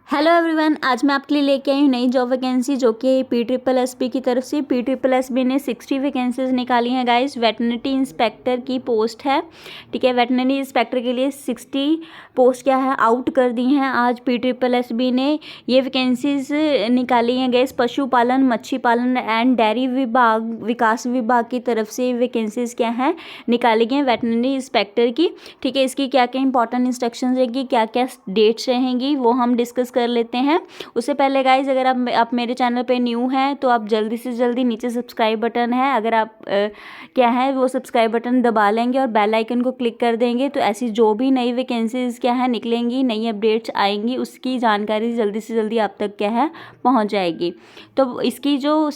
Hello everyone, आज मैं आपके लिए लेके आई हूँ नई जॉब वैकेंसी जो कि PSSB की तरफ से PSSB ने 60 वैकेंसीज निकाली हैं गाइस। वेटरनरी इंस्पेक्टर की पोस्ट है, ठीक है। वेटरनरी इंस्पेक्टर के लिए 60 पोस्ट क्या है आउट कर दी हैं आज PSSB ने। ये वैकेंसीज निकाली हैं गाइस पशुपालन, मच्छी पालन एंड डेयरी विकास विभाग की तरफ से वैकेंसीज क्या हैं निकाली गई हैं वेटरनरी इंस्पेक्टर की, ठीक है। इसकी क्या क्या इंपॉर्टेंट इंस्ट्रक्शंस रहेंगी, क्या क्या डेट्स रहेंगी, वो हम डिस्कस कर लेते हैं। उससे पहले गाइज अगर आप मेरे चैनल पे न्यू हैं तो आप जल्दी से जल्दी नीचे सब्सक्राइब बटन है, अगर आप क्या है वो सब्सक्राइब बटन दबा लेंगे और बेल आइकन को क्लिक कर देंगे तो ऐसी जो भी नई वैकेंसीज क्या है निकलेंगी, नई अपडेट्स आएंगी, उसकी जानकारी जल्दी से जल्दी आप तक क्या है पहुंच जाएगी। तो इसकी जो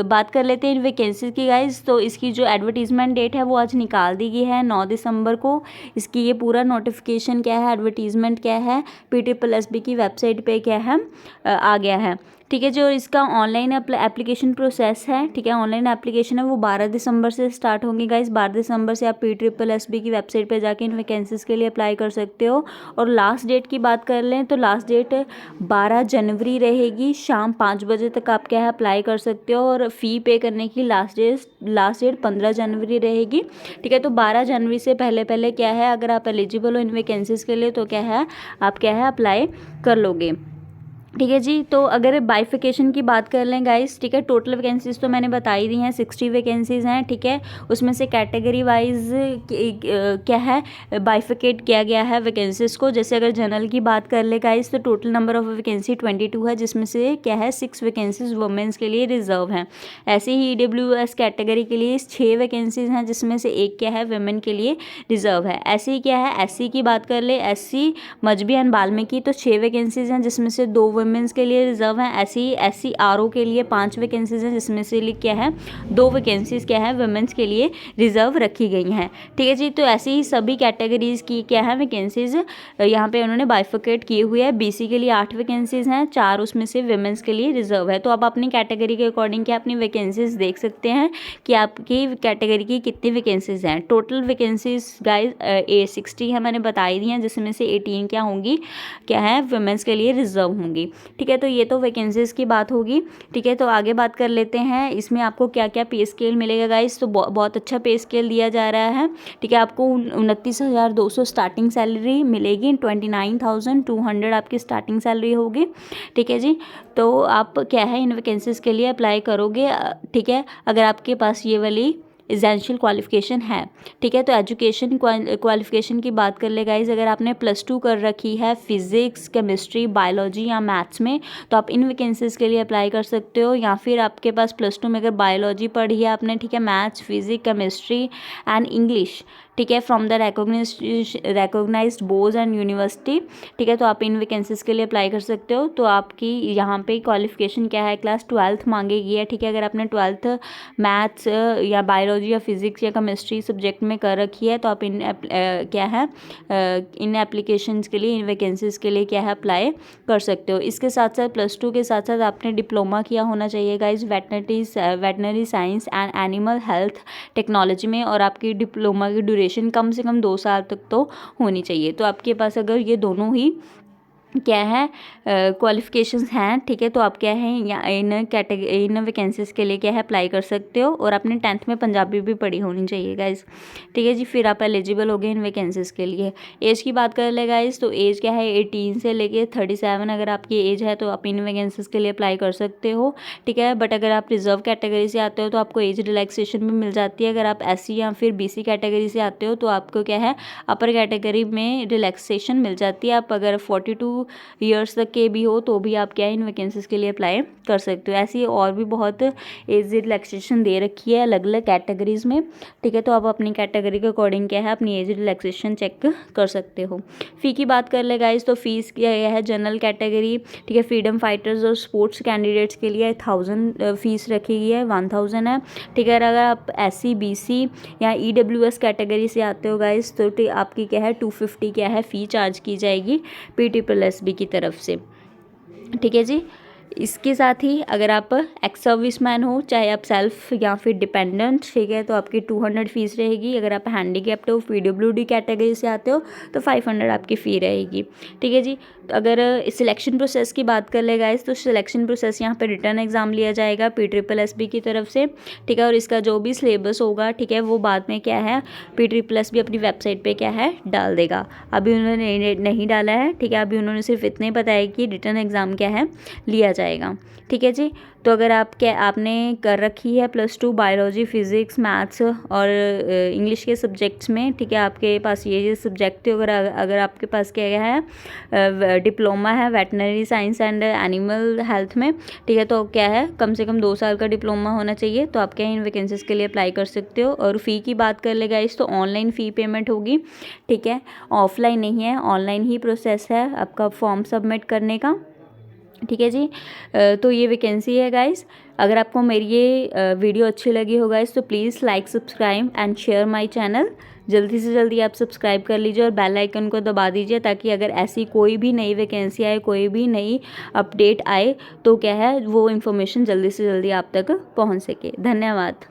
बात कर लेते हैं वैकेंसीज की गाइज। तो इसकी जो एडवर्टीजमेंट डेट है वो आज निकाल दी गई है 9 दिसंबर को। इसकी ये पूरा नोटिफिकेशन क्या है, एडवर्टीजमेंट क्या है PSSB की वेबसाइट पे क्या है आ गया है, ठीक है। जो इसका ऑनलाइन एप्लीकेशन प्रोसेस है, ठीक है, ऑनलाइन एप्लीकेशन है वो 12 दिसंबर से स्टार्ट होंगी गाइस। 12 दिसंबर से आप PSSB की वेबसाइट पे जाके इन वैकेंसीज के लिए अप्लाई कर सकते हो। और लास्ट डेट की बात कर लें तो लास्ट डेट 12 जनवरी रहेगी, शाम 5 बजे तक आप क्या है अप्लाई कर सकते हो। और फ़ी पे करने की लास्ट डेट 15 जनवरी रहेगी, ठीक है। तो 12 जनवरी से पहले पहले क्या है अगर आप एलिजिबल हो इन वैकेंसीज के लिए तो क्या है आप क्या है अप्लाई कर लोगे, ठीक है जी। तो अगर बाइफिकेशन की बात कर लें गाइस, ठीक है, टोटल वैकेंसीज तो मैंने बता ही दी हैं 60 वैकेंसीज हैं, ठीक है। उसमें से कैटेगरी वाइज क्या है बाइफिकेट किया गया है वैकेंसीज को। जैसे अगर जनरल की बात कर ले गाइस तो टोटल नंबर ऑफ वैकेंसी 22 है, जिसमें से क्या है 6 वैकेंसीज वुमेंस के लिए रिजर्व हैं। ऐसे ही EWS कैटेगरी के लिए 6 वैकेंसीज हैं, जिसमें से एक क्या है वुमेन के लिए रिजर्व है। ऐसे ही क्या है SC की बात कर ले, SC मजबी एंड बाल्मीकि तो 6 वैकेंसीज हैं, जिसमें से 2 वुमेन्स के लिए रिजर्व हैं। ऐसी SC RO के लिए 5 वैकेंसीज हैं, जिसमें से क्या है 2 वैकेंसीज क्या है वुमेन्स के लिए रिजर्व रखी गई हैं, ठीक है जी। तो ऐसी ही सभी कैटेगरीज की क्या है वैकेंसीज यहाँ पे उन्होंने बाइफिकेट किए हुए हैं। BC के लिए 8 वैकेंसीज हैं, 4 उसमें से वुमेन्स के लिए रिजर्व है। तो आप अपनी कैटेगरी के अकॉर्डिंग क्या अपनी वैकेंसीज देख सकते हैं कि आपकी कैटेगरी की कितनी वैकेंसीज हैं। टोटल वैकेंसीज गाइज 60 है, मैंने बता ही दी हैं, जिसमें से 18 क्या होंगी क्या है वुमेन्स के लिए रिजर्व होंगी, ठीक है। तो ये तो वैकेंसीज की बात होगी, ठीक है। तो आगे बात कर लेते हैं इसमें आपको क्या क्या पे स्केल मिलेगा गाइस। तो बहुत अच्छा पे स्केल दिया जा रहा है, ठीक है। आपको 29,200 स्टार्टिंग सैलरी मिलेगी, 29,200 आपकी स्टार्टिंग सैलरी होगी, ठीक है जी। तो आप क्या है इन वैकेंसीज के लिए अप्लाई करोगे, ठीक है, अगर आपके पास ये वाली एसेंशियल क्वालिफिकेशन है, ठीक है। तो एजुकेशन क्वालिफिकेशन की बात कर ले गाइज, अगर आपने +2 कर रखी है फिजिक्स, केमिस्ट्री, बायोलॉजी या मैथ्स में तो आप इन वैकेंसीज के लिए अप्लाई कर सकते हो। या फिर आपके पास +2 में अगर बायोलॉजी पढ़ी है आपने, ठीक है, maths, physics, chemistry and English, ठीक है, from the recognised boards and university, ठीक है। तो आप इन वैकेंसीज के लिए अप्लाई कर सकते हो। तो आपकी यहाँ पे क्वालिफिकेशन क्या है क्लास 12th मांगेगी है, ठीक है। अगर आपने 12th मैथ्स या बायोलॉजी या फिजिक्स या केमिस्ट्री सब्जेक्ट में कर रखी है तो आप क्या है इन एप्लीकेशंस के लिए, इन वैकेंसीज के लिए क्या है अप्लाई कर सकते हो। इसके साथ साथ +2 के साथ साथ आपने डिप्लोमा किया होना चाहिए guys veterinary science and animal health technology में, और आपकी डिप्लोमा की ड्यूरेशन कम से कम 2 साल तक तो होनी चाहिए। तो आपके पास अगर ये दोनों ही क्या है क्वालिफिकेशंस हैं, ठीक है, तो आप क्या है इन वैकेंसीज के लिए क्या है अप्लाई कर सकते हो। और आपने 10th में पंजाबी भी पढ़ी होनी चाहिए गाइज, ठीक है जी, फिर आप एलिजिबल हो गए इन वैकेंसीज के लिए। एज की बात कर ले गाइज, तो एज क्या है 18 से लेके 37 अगर आपकी एज है तो आप इन वैकेंसीज के लिए अप्लाई कर सकते हो, ठीक है। बट अगर आप रिजर्व कैटेगरी से आते हो तो आपको एज रिलैक्सेशन भी मिल जाती है। अगर आप SC या फिर BC कैटेगरी से आते हो तो आपको क्या है अपर कैटेगरी में रिलैक्सेशन मिल जाती है। आप अगर 42 ईयर्स तक के भी हो तो भी आप क्या इन वैकेंसीज के लिए अप्लाई कर सकते हो। ऐसी और भी बहुत एज रिलैक्सेशन दे रखी है अलग अलग कैटेगरीज में, ठीक है। तो आप अपनी कैटेगरी के अकॉर्डिंग क्या है अपनी एज रिलैक्सेशन चेक कर सकते हो। फ़ी की बात कर ले गाइज, तो फीस क्या है जनरल कैटेगरी, ठीक है, फ्रीडम फाइटर्स और स्पोर्ट्स कैंडिडेट्स के लिए 1000 फीस रखी गई है, 1000 है, ठीक है। अगर आप SC BC या EWS कैटेगरी से आते हो गाइज तो आपकी क्या है 250 क्या है फ़ी चार्ज की जाएगी PSSB की तरफ से, ठीक है जी। इसके साथ ही अगर आप एक्स सर्विसमैन हो, चाहे आप सेल्फ या फिर डिपेंडेंट, ठीक है, तो आपकी 200 फीस रहेगी। अगर आप हैंडीकैप्ड हो, PWD कैटेगरी से आते हो तो 500 आपकी फ़ी रहेगी, ठीक है जी। अगर सिलेक्शन प्रोसेस की बात कर ले गाइस, तो सिलेक्शन प्रोसेस यहाँ पे रिटर्न एग्जाम लिया जाएगा PSSB की तरफ से, ठीक है। और इसका जो भी सिलेबस होगा, ठीक है, वो बाद में क्या है PSSB अपनी वेबसाइट पे क्या है डाल देगा। अभी उन्होंने नहीं डाला है, ठीक है। अभी उन्होंने सिर्फ इतने बताया कि रिटर्न एग्ज़ाम क्या है लिया जाएगा, ठीक है जी। तो अगर आपने कर रखी है +2 बायोलॉजी, फिज़िक्स, मैथ्स और इंग्लिश के सब्जेक्ट्स में, ठीक है, आपके पास ये सब्जेक्ट अगर आपके पास क्या है डिप्लोमा है veterinary science and animal health में, ठीक है, तो क्या है कम से कम 2 साल का डिप्लोमा होना चाहिए, तो आप क्या इन वैकेंसीज़ के लिए अप्लाई कर सकते हो। और फ़ी की बात कर ले गाइस, तो ऑनलाइन फ़ी पेमेंट होगी, ठीक है, ऑफलाइन नहीं है, ऑनलाइन ही प्रोसेस है आपका फॉर्म सबमिट करने का, ठीक है जी। तो ये वैकेंसी है गाइस। अगर आपको मेरी ये वीडियो अच्छी लगी हो गाइस, तो please like, subscribe and share my channel. जल्दी से जल्दी आप सब्सक्राइब कर लीजिए और बेल आइकन को दबा दीजिए, ताकि अगर ऐसी कोई भी नई वैकेंसी आए, कोई भी नई अपडेट आए, तो क्या है वो इन्फॉर्मेशन जल्दी से जल्दी आप तक पहुंच सके। धन्यवाद।